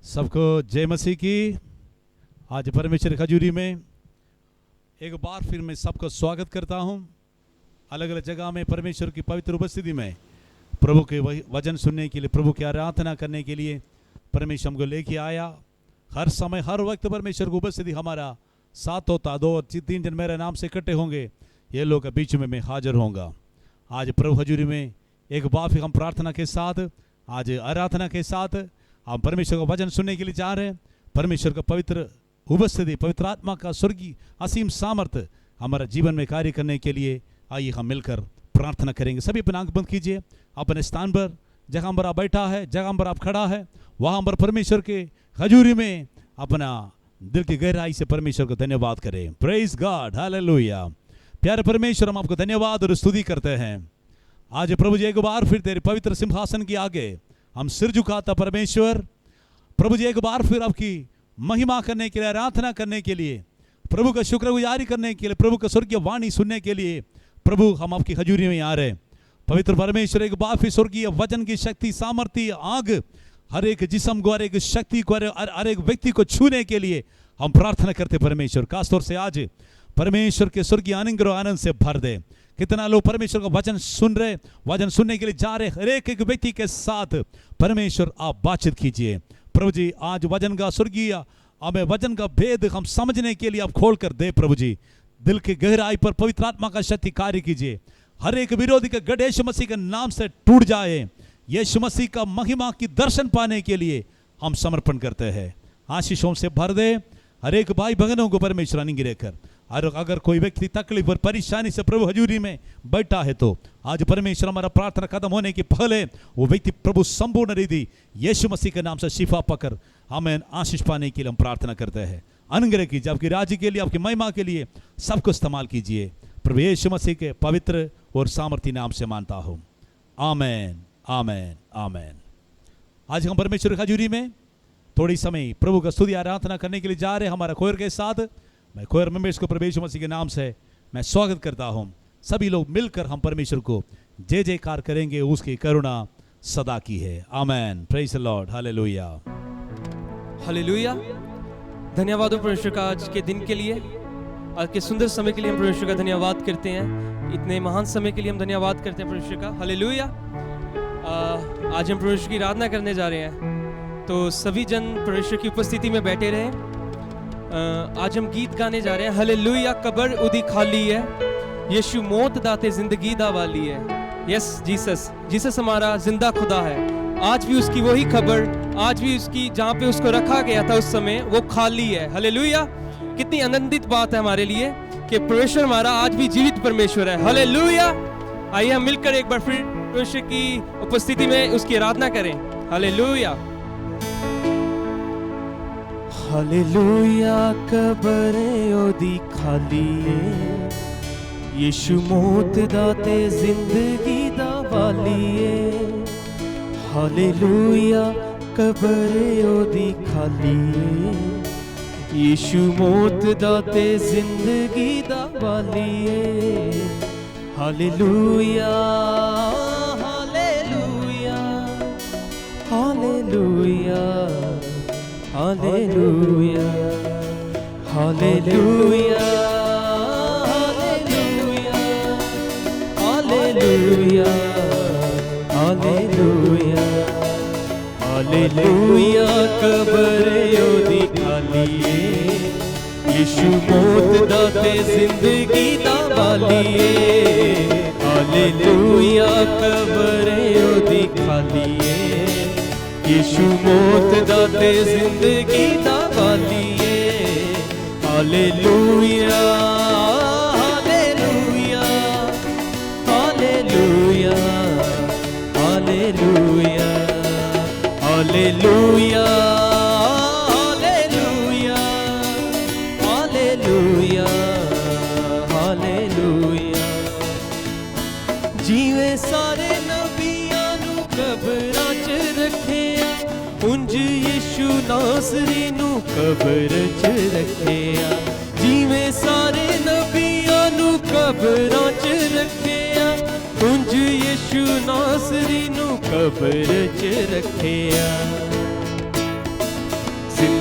सबको जय मसीह की। आज परमेश्वर खजूरी में एक बार फिर मैं सबका स्वागत करता हूं। अलग अलग जगह में परमेश्वर की पवित्र उपस्थिति में प्रभु के वचन सुनने के लिए, प्रभु की आराधना करने के लिए परमेश्वर हमको लेके आया। हर समय हर वक्त परमेश्वर की उपस्थिति हमारा साथ होता। 2-3 जन मेरे नाम से इकट्ठे होंगे, ये लोग के बीच में मैं हाजिर होऊंगा। आज प्रभु हजूरी में एक बार फिर हम प्रार्थना के साथ, आज आराधना के साथ हम परमेश्वर का वचन सुनने के लिए जा रहे हैं। परमेश्वर का पवित्र उपस्थिति, पवित्र आत्मा का स्वर्गीय असीम सामर्थ्य हमारा जीवन में कार्य करने के लिए आइए हम मिलकर प्रार्थना करेंगे। सभी अपने आंख बंद कीजिए। अपने स्थान पर, जगह पर आप बैठा है, जगह पर आप खड़ा है, वहाँ पर परमेश्वर के हजूरी में अपना दिल की गहराई से परमेश्वर को धन्यवाद करें। Praise God, hallelujah. प्यारे परमेश्वर, हम आपको धन्यवाद और स्तुति करते हैं। आज प्रभु जी एक बार फिर तेरे पवित्र सिंहासन के आगे हम सिर झुकाता परमेश्वर। प्रभु जी एक बार फिर आपकी महिमा करने के लिए, आराधना करने के लिए, प्रभु का शुक्रगुजारी करने के लिए, प्रभु का स्वर्गीय वाणी सुनने के लिए प्रभु हम आपकी हजूरी में आ रहे। पवित्र परमेश्वर, एक बार फिर स्वर्गीय वचन की शक्ति, सामर्थ्य, आग हर एक जिस्म को, हर एक शक्ति को, हर एक व्यक्ति को छूने के लिए हम प्रार्थना करते परमेश्वर। खासतौर से आज परमेश्वर के स्वर्गीय आनंद से भर दे। कितना लोग परमेश्वर का वचन सुन रहे, वचन सुनने के लिए जा रहे, हर एक व्यक्ति के साथ परमेश्वर आप बातचीत कीजिए। प्रभु जी आज वचन का स्वर्गीय हमें वचन का भेद हम समझने के लिए आप खोल कर दे। प्रभु जी दिल की गहराई पर पवित्र आत्मा का शक्ति कार्य कीजिए। हर एक विरोधी का गढ़ यीशु मसीह के नाम से टूट जाए। यीशु मसीह का महिमा की दर्शन पाने के लिए हम समर्पण करते हैं। आशीषों से भर दे हर एक भाई बहनों को परमेश्वर आनींगे कर। और अगर कोई व्यक्ति तकलीफ और परेशानी से प्रभु हजूरी में बैठा है तो आज परमेश्वर हमारा प्रार्थना खत्म होने के पहले वो व्यक्ति प्रभु संपूर्ण रीति यीशु मसीह के नाम से शिफा पाकर हमें आशीष पाने के लिए हम प्रार्थना करते हैं। अनुग्रह कीजिए, आपकी राज्य के लिए, आपकी महिमा के लिए सबको इस्तेमाल कीजिए। प्रभु यीशु मसीह के पवित्र और सामर्थ्य नाम से मानता हूँ, आमेन, आमेन, आमेन। आज हम परमेश्वर की हजूरी में थोड़ी समय प्रभु का स्तुति आराधना करने के लिए जा रहे हैं। हमारा खोयर के साथ मैं खोयर मेंबर्स को प्रभु यीशु मसीह के नाम से मैं स्वागत करता हूं। सभी लोग मिलकर हम परमेश्वर को जय जयकार करेंगे। उसकी करुणा सदा की है। Amen, praise the Lord, hallelujah, hallelujah. धन्यवाद हो परमेश्वर का आज के दिन के लिए, आज के सुंदर समय के लिए हम परमेश्वर का धन्यवाद करते हैं। इतने महान समय के लिए हम धन्यवाद करते हैं परमेश्वर का, हालेलुया। आज हम परमेश्वर की आराधना करने जा रहे हैं, तो सभी जन परमेश्वर की उपस्थिति में बैठे रहे। आज हम गीत गाने जा रहे हैं। हालेलुया, कब्र उदी खाली है, यीशु मौत दाते जिंदगी दा वाली है। यस जीसस, जीसस हमारा जिंदा खुदा है। आज भी उसकी वही खबर, आज भी उसकी जहाँ पे उसको रखा गया था उस समय वो खाली है। हालेलुया, कितनी आनंदित बात है हमारे लिए कि परमेश्वर हमारा आज भी जीवित परमेश्वर है। हालेलुया। आइए हम मिलकर एक बार फिर परमेश्वर की उपस्थिति में उसकी आराधना करें। Hallelujah, hallelujah. कब्र ओदी खाली है, यीशु मौत दाते जिंदगी दा वाली है। हालेलुया, कब्र ओदी खाली है, यीशु मौत दाते जिंदगी दा वाली है। Hallelujah, hallelujah, hallelujah, hallelujah, hallelujah, hallelujah, hallelujah, hallelujah. कब्र ओदी खाली है, यीशु मौत दाते जिंदगी दा वाली है। हालेलुया, कब्र ओदी खाली है, यीशु मौत दाते जिंदगी दा वाली है। Hallelujah, hallelujah, hallelujah, hallelujah, hallelujah, hallelujah, hallelujah. जीवे सारे नबियां नू कब्रां च रखिया, उंज यीशु नासरी नू कब्र च रखिया। जीवे सारे नबियां नू कब्रां च रखिया, उंज यीशु नासरी नू कब्र च रखिया।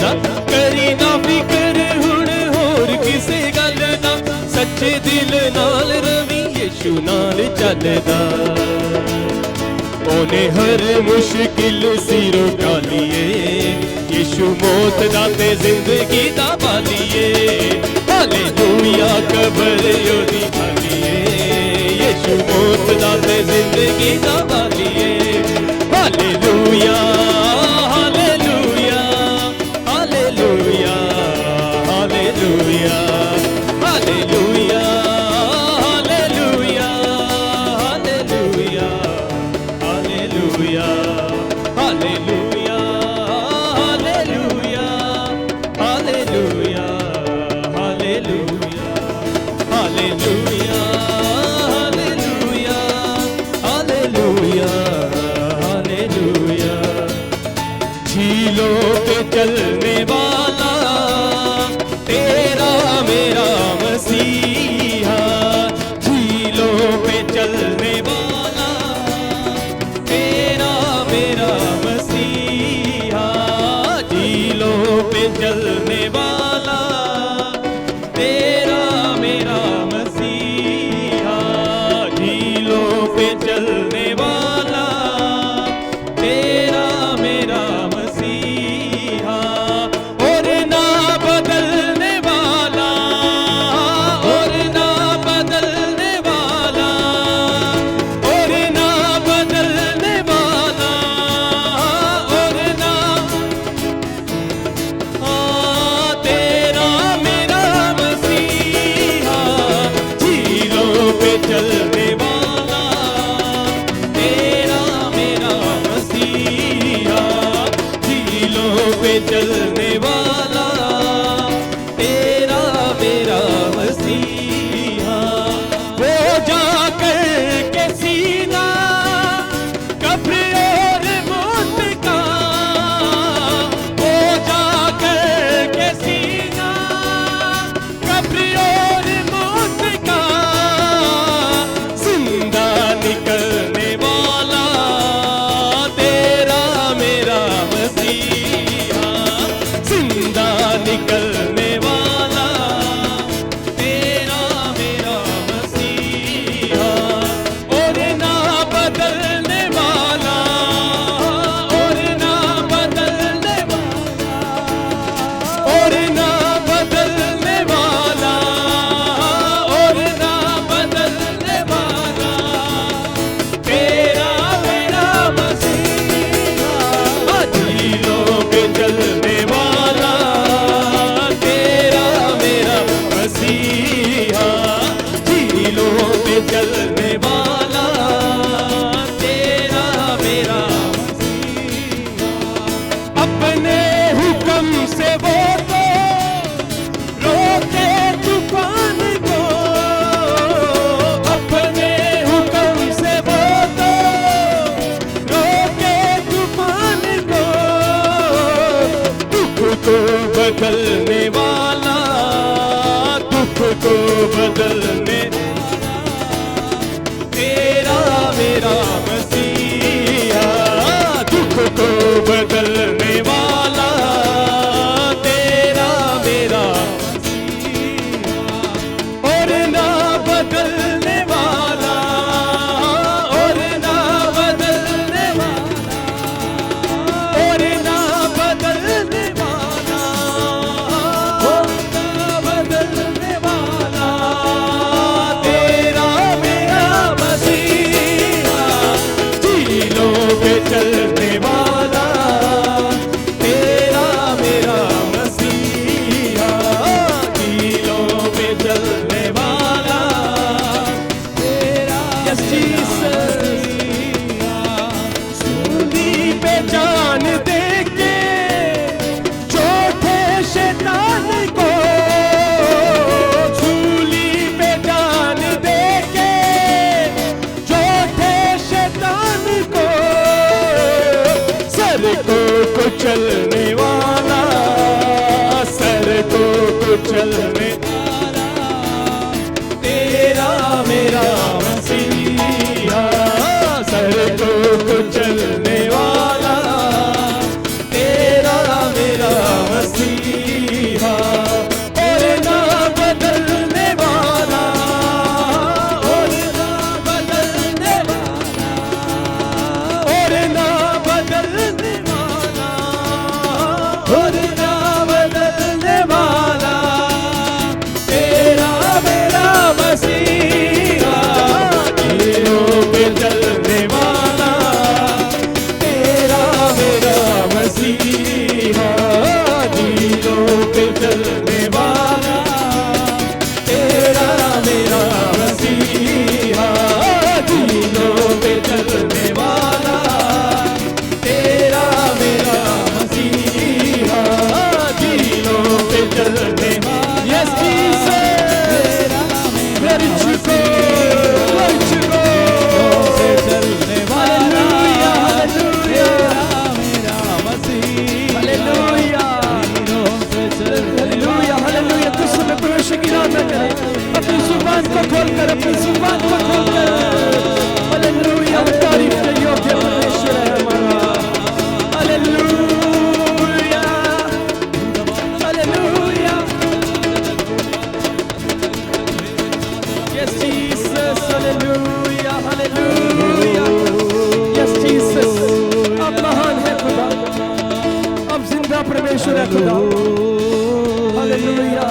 चलदा करी ना फिकर हुण होर किसे गल दा सच्चे दिल नाल रवि यीशु नाल चलदा ओने हर मुश्किल सिरों टालिए यीशु मौत दा ते जिंदगी दा बालिए हालेलुया कबर ओदी बालिए यीशु मौत दा ते जिंदगी दा बालिए hallelujah hallelujah hallelujah hallelujah hallelujah hallelujah hallelujah hallelujah hallelujah hallelujah hallelujah hallelujah hallelujah झीलों पे चलने वाला तेरा मेरा मसीहा झीलों पे चलने वाला तेरा मेरा मसीहा झीलों पे चलने वाला तेरा मेरा मसीहा झीलों पे चलने वाला तेरा मेरा मसीहा और ना बदलने वाला और ना बदलने वाला और ना बदलने वाला और ना तेरा मेरा मसीहा झीलों पे चलने वाला तेरा मेरा मसीहा झीलों पे चलने वाला तेरा मेरा मसीहा वो जाकर के सीना कब्र और मौत का वो जाकर के सीना कब्र और मौत का जिंदा निकलने वाला तेरा मेरा मसीहा जिंदा निकलने वाला तेरा मेरा मसीहा और ना बदलने वाला और ना बदलने वाला और ना बदलने वाला और ना बदलने वाला तेरा मेरा मसीहा झीलों पे चलने वाला तेरा मेरा मसीहा झीलों पे चलने वाला तेरा मेरा मसीहा अपने हुक्म से वो तो रोके तूफान को अपने हुक्म से वो तो रोके तूफान को दुख को बदलने वाला दुख को बदलने वाला को खोलकर, अपनी जुबान को खोलकर हालेलुया तारीफ के योग्य परमेश्वर है हमारा। Hallelujah hallelujah yes Jesus hallelujah hallelujah yes Jesus. आप महान है खुदा, आप जिंदा परमेश्वर है खुदा। हालेलुया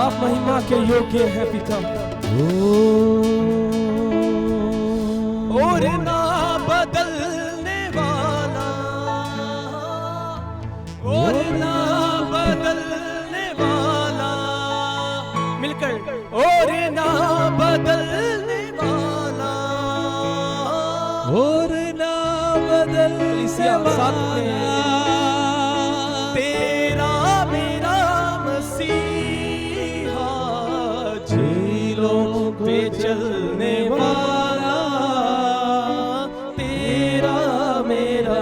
आप महिमा के योग्य हैं पिता। और ना बदलने वाला, और ना बदलने वाला, मिलकर और ना बदलने वाला, और ना बदलने साथ में वाला, तेरा मेरा मसीहा, झीलों पे चलने वाला, तेरा मेरा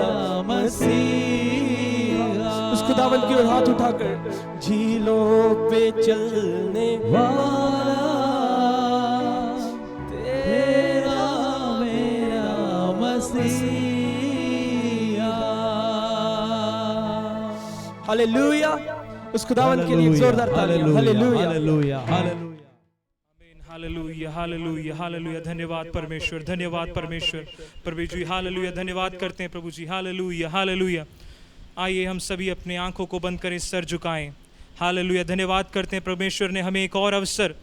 मसीहा। उस खुदावंद की ओर हाथ उठाकर, झीलों पे चलने वाला, तेरा मेरा मसीहा। हालेलुया उस खुदावंद के लिए एक जोरदार तालियां। Hallelujah hallelujah hallelujah. Hallelujah hallelujah hallelujah. धन्यवाद परमेश्वर, धन्यवाद परमेश्वर। प्रभु जी हालेलुया, धन्यवाद करते हैं प्रभु जी। Hallelujah hallelujah. आइए हम सभी अपने आंखों को बंद करें, सर झुकाएं। हालेलुया, धन्यवाद करते हैं परमेश्वर ने हमें एक और अवसर,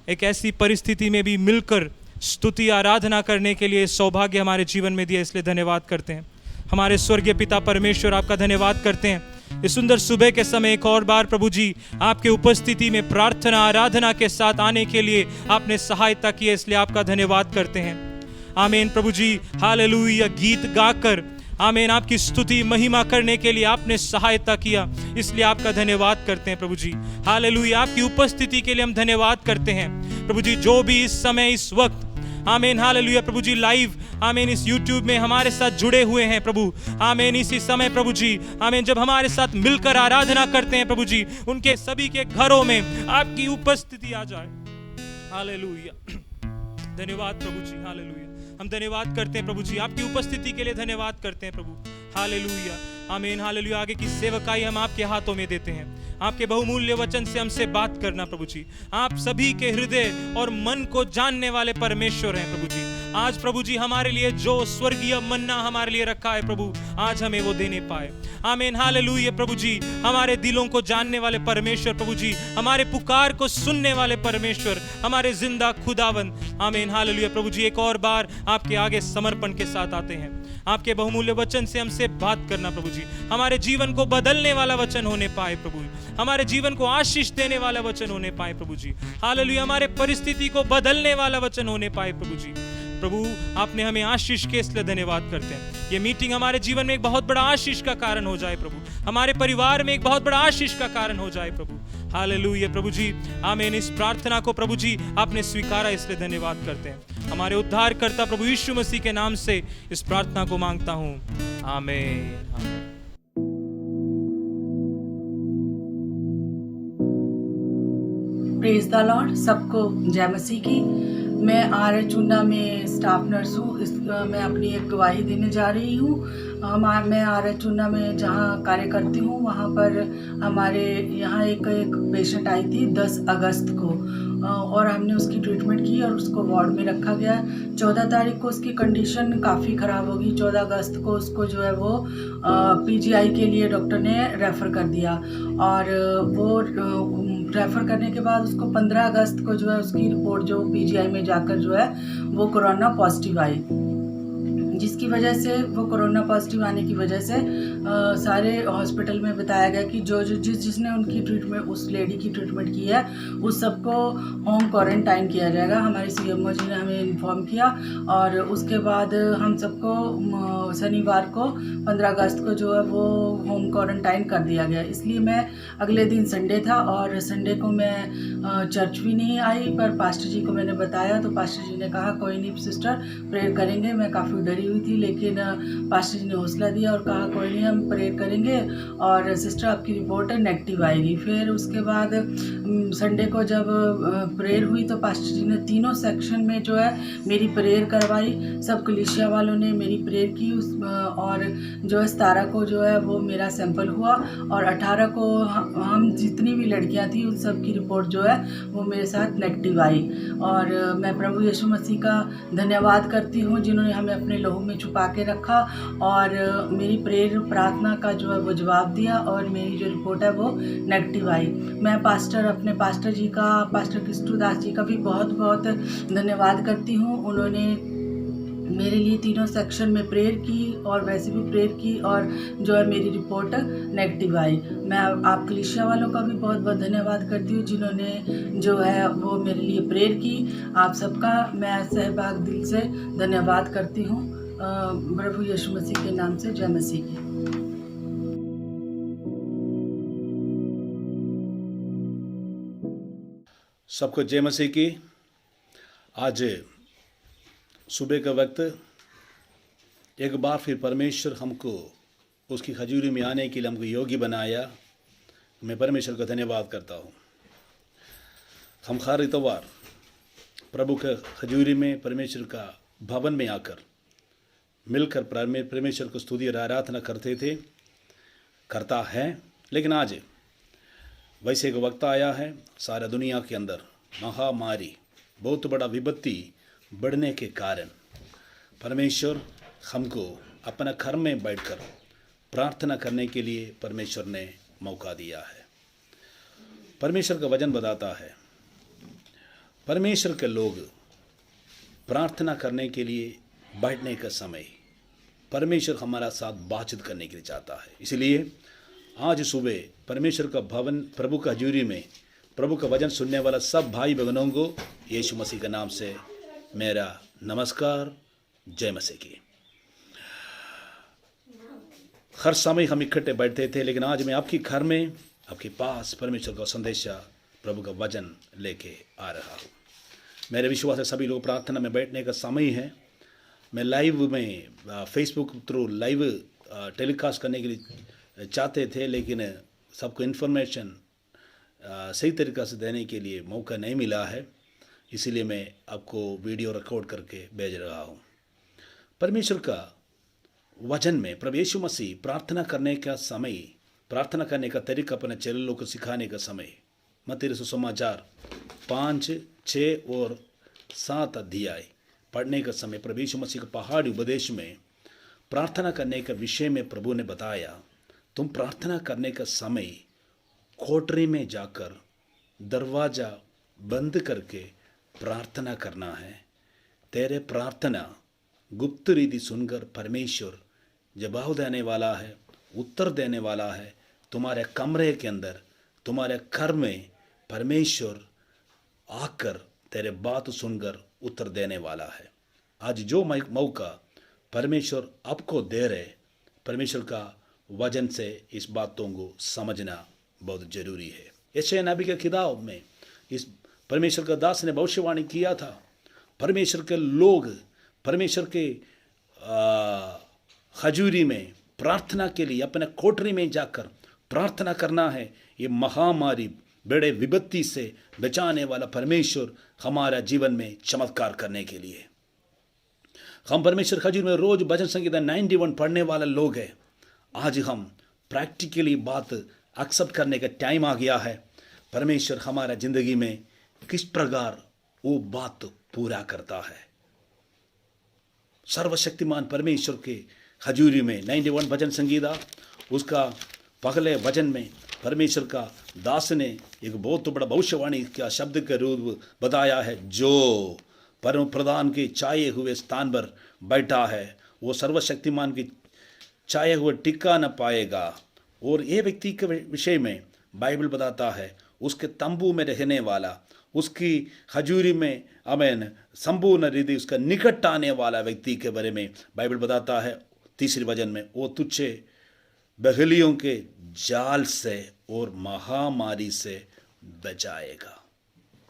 एक ऐसी परिस्थिति में भी मिलकर स्तुति आराधना करने के लिए सौभाग्य हमारे जीवन में दिया, इसलिए धन्यवाद करते हैं। हमारे स्वर्गीय पिता परमेश्वर, आपका धन्यवाद करते हैं इस सुंदर सुबह के समय एक और बार प्रभु जी आपके उपस्थिति में प्रार्थना आराधना के साथ आने के लिए आपने सहायता की है, इसलिए आपका धन्यवाद करते हैं। आमीन प्रभु जी हालेलुया। गीत गाकर आमीन आपकी स्तुति महिमा करने के लिए आपने सहायता किया, इसलिए आपका धन्यवाद करते हैं प्रभु जी। हालेलुया, आपकी उपस्थिति के लिए हम धन्यवाद करते हैं प्रभु जी। जो भी इस समय इस वक्त आमीन हालेलुया प्रभु जी लाइव आमीन इस YouTube में हमारे साथ जुड़े हुए हैं प्रभु, आमीन इसी समय प्रभु जी आमीन जब हमारे साथ मिलकर आराधना करते हैं प्रभु जी, उनके सभी के घरों में आपकी उपस्थिति आ जाए। हालेलुया, धन्यवाद प्रभु जी। हालेलुया, हम धन्यवाद करते हैं प्रभु जी, आपकी उपस्थिति के लिए धन्यवाद करते हैं प्रभु। हालेलुया आमीन हालेलुया। आगे की सेवकाई हम आपके हाथों में देते हैं, आपके बहुमूल्य वचन से हमसे बात करना प्रभु जी। आप सभी के हृदय और मन को जानने वाले परमेश्वर हैं प्रभु जी। आज प्रभु जी हमारे लिए जो स्वर्गीय मन्ना हमारे लिए रखा है प्रभु, आज हमें वो देने पाए। आमीन हालेलुया प्रभु जी, हमारे दिलों को जानने वाले परमेश्वर प्रभु जी, हमारे पुकार को सुनने वाले परमेश्वर, हमारे जिंदा खुदावंद। आमीन हालेलुया प्रभु जी, एक और बार आपके आगे समर्पण के साथ आते हैं। आपके बहुमूल्य वचन से हमसे बात करना प्रभु जी, हमारे जीवन को बदलने वाला वचन होने पाए प्रभु, हमारे जीवन को आशीष देने वाला वचन होने पाए प्रभु जी। हालेलुया, हमारे परिस्थिति को बदलने वाला वचन होने पाए प्रभु जी। प्रभु आपने हमें आशीष के इसलिए धन्यवाद करते हैं। ये मीटिंग हमारे जीवन में एक बहुत बड़ा आशीष का कारण हो जाए प्रभु, हमारे परिवार में एक बहुत बड़ा आशीष का कारण हो जाए प्रभु। हालेलुया प्रभु जी, आमीन। इस प्रार्थना को प्रभु जी आपने स्वीकारा, इसलिए धन्यवाद करते हैं। हमारे उद्धारकर्ता प्रभु यीशु मसीह के नाम से इस प्रार्थना को मांगता हूँ, आमीन। प्रेज द लॉर्ड, सबको जय मसीह की। मैं आर चूना में स्टाफ नर्स हूँ। मैं अपनी एक गवाही देने जा रही हूँ। मैं आर चूना में जहाँ कार्य करती हूँ वहाँ पर हमारे यहाँ एक पेशेंट आई थी 10 अगस्त को, और हमने उसकी ट्रीटमेंट की और उसको वार्ड में रखा गया। 14 तारीख को उसकी कंडीशन काफ़ी ख़राब होगी। 14 अगस्त को उसको जो है वो PGI के लिए डॉक्टर ने रेफ़र कर दिया, और वो रेफ़र करने के बाद उसको 15 अगस्त को जो है उसकी रिपोर्ट जो PGI में जाकर जो है वो कोरोना पॉजिटिव आई, जिसकी वजह से वो कोरोना पॉजिटिव आने की वजह से सारे हॉस्पिटल में बताया गया कि जिसने उनकी ट्रीटमेंट, उस लेडी की ट्रीटमेंट की है, उस सबको होम क्वारंटाइन किया जाएगा। हमारे CMO जी ने हमें इन्फॉर्म किया, और उसके बाद हम सबको शनिवार को 15 अगस्त को जो है वो होम क्वारंटाइन कर दिया गया। इसलिए मैं अगले दिन संडे था, और संडे को मैं चर्च भी नहीं आई, पर पास्टर जी को मैंने बताया तो पास्टर जी ने कहा कोई नहीं सिस्टर, प्रेयर करेंगे। मैं काफ़ी डरी हुई थी, लेकिन पास्टर जी ने हौसला दिया और कहा कोई नहीं, हम प्रेयर करेंगे और सिस्टर आपकी रिपोर्ट नेगेटिव आएगी। फिर उसके बाद संडे को जब प्रेयर हुई तो पास्टर जी ने तीनों सेक्शन में जो है मेरी प्रेयर करवाई। सब कलीसिया वालों ने मेरी प्रेयर की और जो है 17 को जो है वो मेरा सैंपल हुआ और 18 को हम जितनी भी लड़कियां थी उन सब की रिपोर्ट जो है वो मेरे साथ नेगेटिव आई। और मैं प्रभु यीशु मसीह का धन्यवाद करती हूँ जिन्होंने हमें अपने लहू में छुपा के रखा और मेरी प्रेयर प्रार्थना का जो है वो जवाब दिया और मेरी जो रिपोर्ट है वो नेगेटिव आई। मैं अपने पास्टर जी का, पास्टर कृष्णु दास जी का भी बहुत बहुत धन्यवाद करती हूँ। उन्होंने मेरे लिए तीनों सेक्शन में प्रेयर की और वैसे भी प्रेयर की और जो है मेरी रिपोर्ट नेगेटिव आई। मैं आप कलीसिया वालों का भी बहुत बहुत धन्यवाद करती हूँ जिन्होंने जो है वो मेरे लिए प्रेयर की। आप सबका मैं सहभाग दिल से धन्यवाद करती हूँ। प्रभु यीशु मसीह के नाम से जय मसीह की। सबको जय मसीह की। आज सुबह का वक्त एक बार फिर परमेश्वर हमको उसकी हजूरी में आने के लिए हमको योग्य बनाया। मैं परमेश्वर का धन्यवाद करता हूँ। हम हर इतवार प्रभु के हजूरी में परमेश्वर का भवन में आकर मिलकर परमेश्वर को स्तुति और आराधना करते थे, करता है। लेकिन आज वैसे एक वक्त आया है, सारा दुनिया के अंदर महामारी, बहुत बड़ा विपत्ति बढ़ने के कारण परमेश्वर हमको अपना घर में बैठकर प्रार्थना करने के लिए परमेश्वर ने मौका दिया है। परमेश्वर का वचन बताता है परमेश्वर के लोग प्रार्थना करने के लिए बैठने का समय परमेश्वर हमारा साथ बातचीत करने के लिए चाहता है। इसलिए आज सुबह परमेश्वर का भवन प्रभु का हजूरी में प्रभु का वचन सुनने वाला सब भाई बहनों को यीशु मसीह के नाम से मेरा नमस्कार, जय मसीह की। हर समय हम इकट्ठे बैठते थे, लेकिन आज मैं आपके घर में आपके पास परमेश्वर का संदेशा प्रभु का वचन लेके आ रहा हूँ। मेरे विश्वास है सभी लोग प्रार्थना में बैठने का समय है। मैं लाइव में फेसबुक थ्रू लाइव टेलीकास्ट करने के लिए चाहते थे, लेकिन सबको इन्फॉर्मेशन सही तरीक़ा से देने के लिए मौका नहीं मिला है। इसीलिए मैं आपको वीडियो रिकॉर्ड करके भेज रहा हूँ। परमेश्वर का वचन में प्रभु यीशु मसीह प्रार्थना करने का समय, प्रार्थना करने का तरीका अपने चेलों को सिखाने का समय, मत्ती सुसमाचार 5, 6 और 7 अध्याय पढ़ने का समय प्रभु यीशु मसीह का पहाड़ी उपदेश में प्रार्थना करने के विषय में प्रभु ने बताया, तुम प्रार्थना करने का समय कोठरी में जाकर दरवाज़ा बंद करके प्रार्थना करना है। तेरे प्रार्थना गुप्त रीति सुनकर परमेश्वर जवाब देने वाला है, उत्तर देने वाला है। तुम्हारे कमरे के अंदर, तुम्हारे घर में परमेश्वर आकर तेरे बात सुनकर उत्तर देने वाला है। आज जो मौका परमेश्वर आपको दे रहे, परमेश्वर का वचन से इस बातों को समझना बहुत जरूरी है। यशायाह नबी के किताब में इस परमेश्वर का दास ने भविष्यवाणी किया था, परमेश्वर के लोग परमेश्वर के हजूरी में प्रार्थना के लिए अपने कोठरी में जाकर प्रार्थना करना है। ये महामारी बड़े विपत्ति से बचाने वाला परमेश्वर हमारा जीवन में चमत्कार करने के लिए। हम परमेश्वर हजूर में रोज भजन संगीता 91 पढ़ने वाले लोग हैं। आज हम प्रैक्टिकली बात एक्सेप्ट करने का टाइम आ गया है। परमेश्वर हमारा जिंदगी में किस प्रकार वो बात पूरा करता है। सर्वशक्तिमान परमेश्वर के हजूरी में 91 भजन संगीता, उसका पहले वचन में परमेश्वर का दास ने एक बहुत बड़ा भविष्यवाणी का शब्द के रूप बताया है, जो परम प्रधान के छाए हुए स्थान पर बैठा है वो सर्वशक्तिमान की छाए हुए टिका न पाएगा। और ये व्यक्ति के विषय में बाइबल बताता है, उसके तंबू में रहने वाला, उसकी हजूरी में आमीन संपूर्ण रीति उसका निकट आने वाला व्यक्ति के बारे में बाइबल बताता है 3 वचन में, वो तुच्छे बगलियों के जाल से और महामारी से बचाएगा।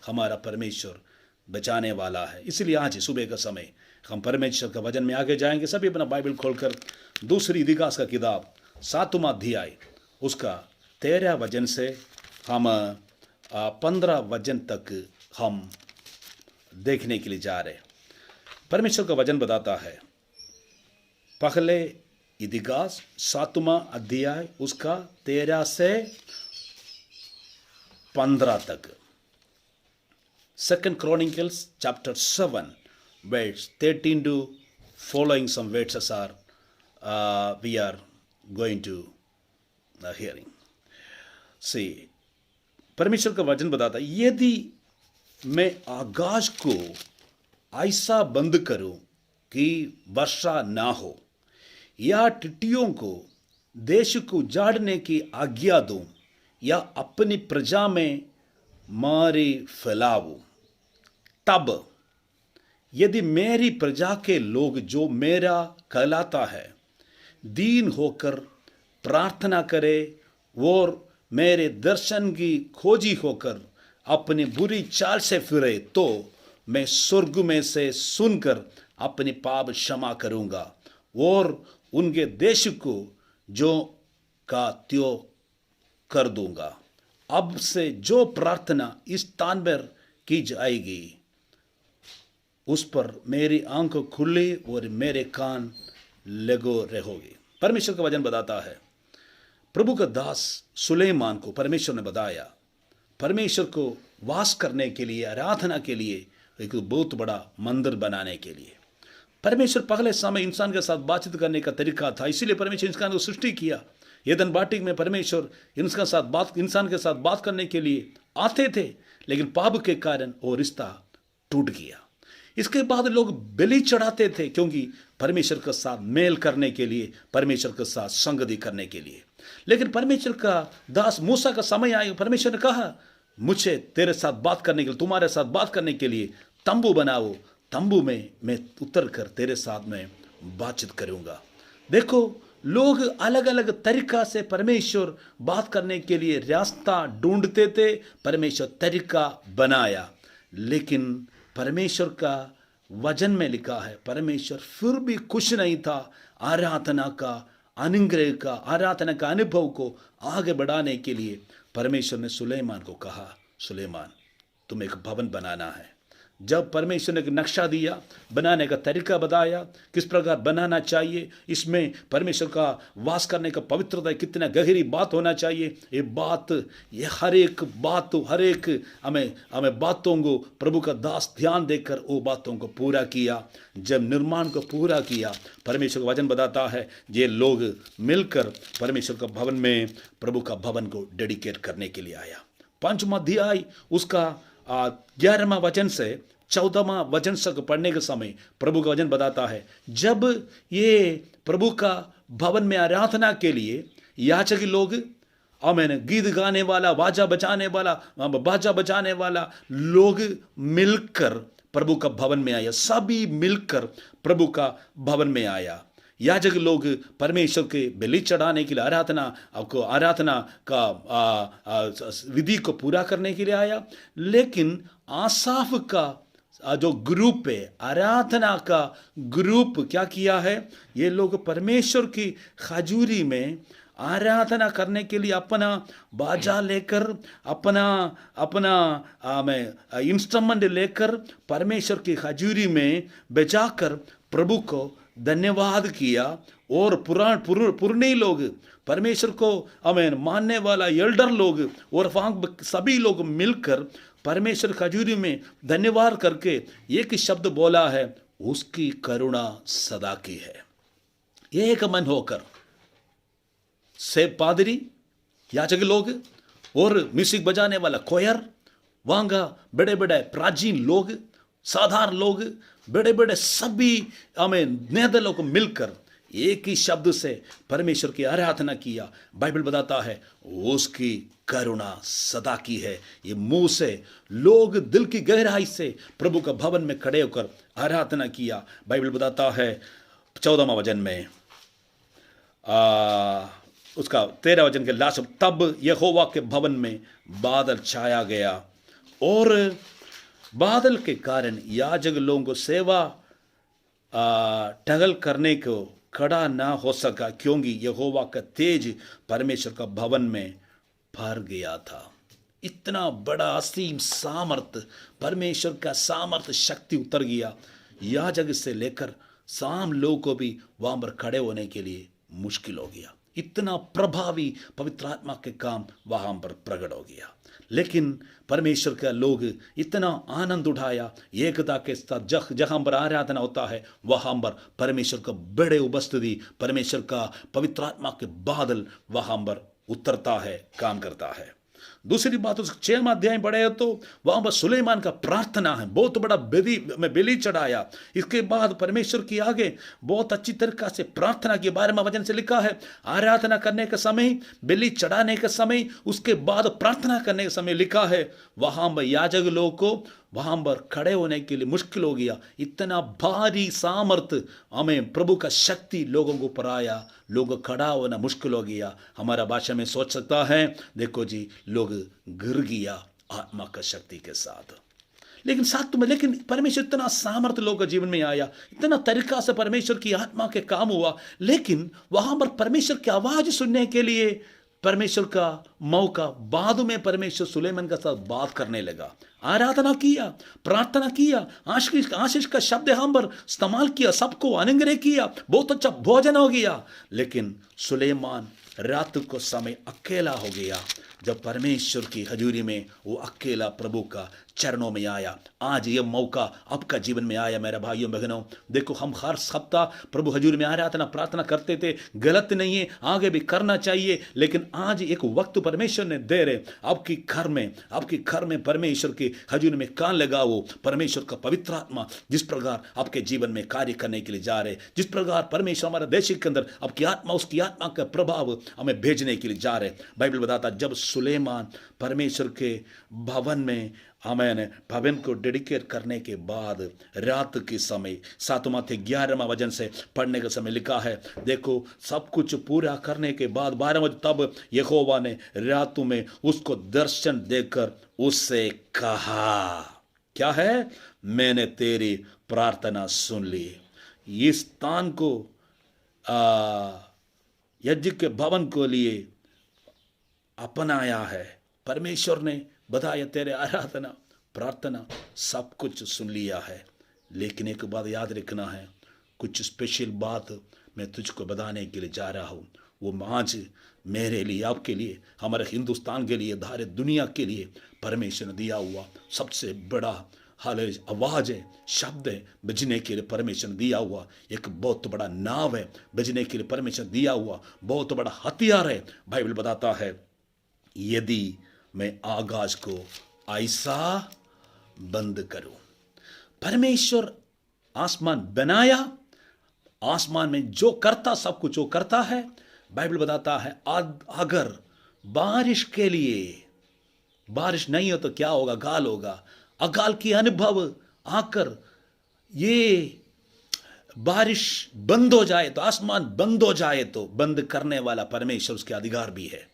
हमारा परमेश्वर बचाने वाला है। इसलिए आज सुबह का समय हम परमेश्वर का वचन में आगे जाएंगे। सभी अपना बाइबल खोलकर दूसरी इतिहास का किताब 7वां अध्याय उसका 13 वचन से हम 15 वचन तक हम देखने के लिए जा रहे हैं। परमेश्वर का वचन बताता है, पहले इतिहास 7वां अध्याय उसका 13 से 15 तक, 2 Chronicles chapter 7 verse 13 to following some verses are we are going to hearing. See, परमेश्वर का वचन बताता है, यदि मैं आकाश को ऐसा बंद करूं कि वर्षा ना हो, या टिड्डियों को देश को उजाड़ने की आज्ञा दूं, या अपनी प्रजा में मारी फैलाऊं, तब यदि मेरी प्रजा के लोग जो मेरा कहलाता है दीन होकर प्रार्थना करे और मेरे दर्शन की खोजी होकर अपनी बुरी चाल से फिरे, तो मैं स्वर्ग में से सुनकर अपने पाप क्षमा करूंगा और उनके देश को जो का त्यों कर दूंगा। अब से जो प्रार्थना इस स्थान पर की जाएगी उस पर मेरी आंख खुली और मेरे कान लगो रहोगे। परमेश्वर का वचन बताता है, प्रभु का दास सुलेमान को परमेश्वर ने बताया, परमेश्वर को वास करने के लिए, आराधना के लिए एक बहुत बड़ा मंदिर बनाने के लिए। परमेश्वर पहले समय इंसान के साथ बातचीत करने का तरीका था, इसीलिए परमेश्वर इंसान को सृष्टि किया। एदन बाटिक में परमेश्वर इंसान के साथ बात करने के लिए आते थे, लेकिन पाप के कारण वो रिश्ता टूट गया। इसके बाद लोग बलि चढ़ाते थे, क्योंकि परमेश्वर के साथ मेल करने के लिए, परमेश्वर के साथ संगति करने के लिए। लेकिन परमेश्वर का दास मूसा का समय आया, परमेश्वर ने कहा, मुझे तेरे साथ बात करने के लिए, तुम्हारे साथ बात करने के लिए तंबू बनाओ, तंबू में मैं उतर कर तेरे साथ में बातचीत करूंगा। देखो, लोग अलग अलग तरीका से परमेश्वर बात करने के लिए रास्ता ढूंढते थे, परमेश्वर तरीका बनाया, लेकिन परमेश्वर का वचन में लिखा है, परमेश्वर फिर भी खुश नहीं था आराधना का अनुग्रह का, आराधना का अनुभव को आगे बढ़ाने के लिए। परमेश्वर ने सुलेमान को कहा, सुलेमान तुम एक भवन बनाना है। जब परमेश्वर ने एक नक्शा दिया, बनाने का तरीका बताया, किस प्रकार बनाना चाहिए, इसमें परमेश्वर का वास करने का पवित्रता कितना गहरी बात होना चाहिए, ये हर एक बात, हर एक हमें बातों को प्रभु का दास ध्यान देकर वो बातों को पूरा किया। जब निर्माण को पूरा किया, परमेश्वर का वचन बताता है, ये लोग मिलकर परमेश्वर का भवन में प्रभु का भवन को डेडिकेट करने के लिए आया। 5वां अध्याय उसका 11वां वचन से 14वां वचन तक पढ़ने के समय प्रभु का वचन बताता है, जब ये प्रभु का भवन में आराधना के लिए याजक लोग, आमीन, गीत गाने वाला, बाजा बजाने वाला लोग मिलकर प्रभु का भवन में आया, सभी मिलकर प्रभु का भवन में आया। याजक लोग परमेश्वर के बलि चढ़ाने के लिए, आराधना का विधि को पूरा करने के लिए आया। लेकिन आसाफ का जो ग्रुप है, आराधना का ग्रुप क्या किया है, ये लोग परमेश्वर की खजूरी में आराधना करने के लिए अपना बाजा लेकर, अपना इंस्ट्रूमेंट लेकर परमेश्वर की खजूरी में बजाकर प्रभु को धन्यवाद किया। और पुराने लोग, परमेश्वर को मानने वाला एल्डर लोग और वहाँ सभी लोग मिलकर परमेश्वर खजूरी में धन्यवाद करके एक ही शब्द बोला है, उसकी करुणा सदा की है। एक मन होकर से पादरी, याजक लोग और म्यूजिक बजाने वाला कोयर, वहाँ का बड़े बड़े प्राचीन लोग, साधारण लोग, बड़े बड़े सभी नेता लोग मिलकर एक ही शब्द से परमेश्वर की आराधना किया। बाइबल बताता है उसकी करुणा सदा की है। ये मुंह से लोग दिल की गहराई से प्रभु का भवन में खड़े होकर आराधना किया। बाइबल बताता है 14वां वचन में उसका 13 वचन के लास्ट, तब यहोवा के भवन में बादल छाया गया और बादल के कारण याजक लोगों को सेवा टहल करने को खड़ा ना हो सका, क्योंकि यहोवा का तेज परमेश्वर का भवन में भर गया था। इतना बड़ा असीम सामर्थ, परमेश्वर का सामर्थ शक्ति उतर गया। याजक से लेकर साम लोग को भी वहां पर खड़े होने के लिए मुश्किल हो गया। इतना प्रभावी पवित्र आत्मा के काम वहां पर प्रकट हो गया। लेकिन परमेश्वर का लोग इतना आनंद उठाया एकता के साथ। जहां पर आराधना होता है वहां पर परमेश्वर का बड़े उपस्थिति, परमेश्वर का पवित्र आत्मा के बादल वहां पर उतरता है, काम करता है। दूसरी बात, उस 6वां अध्याय पढ़े तो वहां पर सुलेमान का प्रार्थना है, बहुत बड़ा बलि चढ़ाया। इसके बाद परमेश्वर की आगे बहुत अच्छी तरीका से प्रार्थना के बारे में वचन से लिखा है। आराधना करने के समय, बलि चढ़ाने के समय, उसके बाद प्रार्थना करने के समय लिखा है वहां पर याजक लोग को वहां पर खड़े होने के लिए मुश्किल हो गया। इतना भारी सामर्थ हमें प्रभु का शक्ति लोगों को ऊपर आया, लोग खड़ा होना मुश्किल हो गया। हमारा भाषा में सोच सकता है, देखो जी, लोग गिर गया आत्मा का शक्ति के साथ। लेकिन परमेश्वर इतना सामर्थ लोगों के जीवन में आया, इतना तरीका से परमेश्वर की आत्मा के काम हुआ। लेकिन वहां पर परमेश्वर की आवाज सुनने के लिए परमेश्वर का मौका, बाद में परमेश्वर सुलेमान के साथ बात करने लगा, आराधना किया, प्रार्थना किया, आशीष का शब्द हम पर इस्तेमाल किया, सबको अनुग्रह किया, बहुत अच्छा भोजन हो गया। लेकिन सुलेमान रात को समय अकेला हो गया। जब परमेश्वर की हजूरी में वो अकेला प्रभु का चरणों में आया। आज ये मौका आपका जीवन में आया मेरे भाइयों बहनों। देखो, हम हर सप्ताह प्रभु हजूरी में आराधना प्रार्थना करते थे, गलत नहीं है, आगे भी करना चाहिए। लेकिन आज एक वक्त परमेश्वर ने दे रहे, आपके घर में परमेश्वर की हजूरी में कान लगाओ। परमेश्वर का पवित्र आत्मा जिस प्रकार आपके जीवन में कार्य करने के लिए जा रहे, जिस प्रकार परमेश्वर हमारे देश के अंदर आपकी आत्मा, उसकी आत्मा का प्रभाव हमें भेजने के लिए जा रहे। बाइबल बताता, जब सुलेमान परमेश्वर के भवन में भवन को डेडिकेट करने के बाद रात के समय 7-11 वचन से पढ़ने का समय लिखा है। देखो, सब कुछ पूरा करने के बाद 12 बजे तब यहोवा ने रात में उसको दर्शन देकर उससे कहा, क्या है? मैंने तेरी प्रार्थना सुन ली। इस स्थान को यज्ञ के भवन को लिए अपनाया है। परमेश्वर ने बताया, तेरे आराधना प्रार्थना सब कुछ सुन लिया है। लेकिन एक बात याद रखना है, कुछ स्पेशल बात मैं तुझको बताने के लिए जा रहा हूँ। वो आज मेरे लिए, आपके लिए, हमारे हिंदुस्तान के लिए, सारे दुनिया के लिए परमेश्वर ने दिया हुआ सबसे बड़ा आवाज है, शब्द है बजने के लिए परमेश्वर ने दिया हुआ। एक बहुत बड़ा नाव है बजने के लिए परमेश्वर दिया हुआ, बहुत बड़ा हथियार है। बाइबल बताता है, यदि मैं आकाश को ऐसा बंद करूं। परमेश्वर आसमान बनाया, आसमान में जो करता सब कुछ वो करता है। बाइबल बताता है, अगर बारिश के लिए बारिश नहीं हो तो क्या होगा? अकाल होगा। अकाल की अनुभव आकर ये बारिश बंद हो जाए तो, आसमान बंद हो जाए तो, बंद करने वाला परमेश्वर, उसके अधिकार भी है।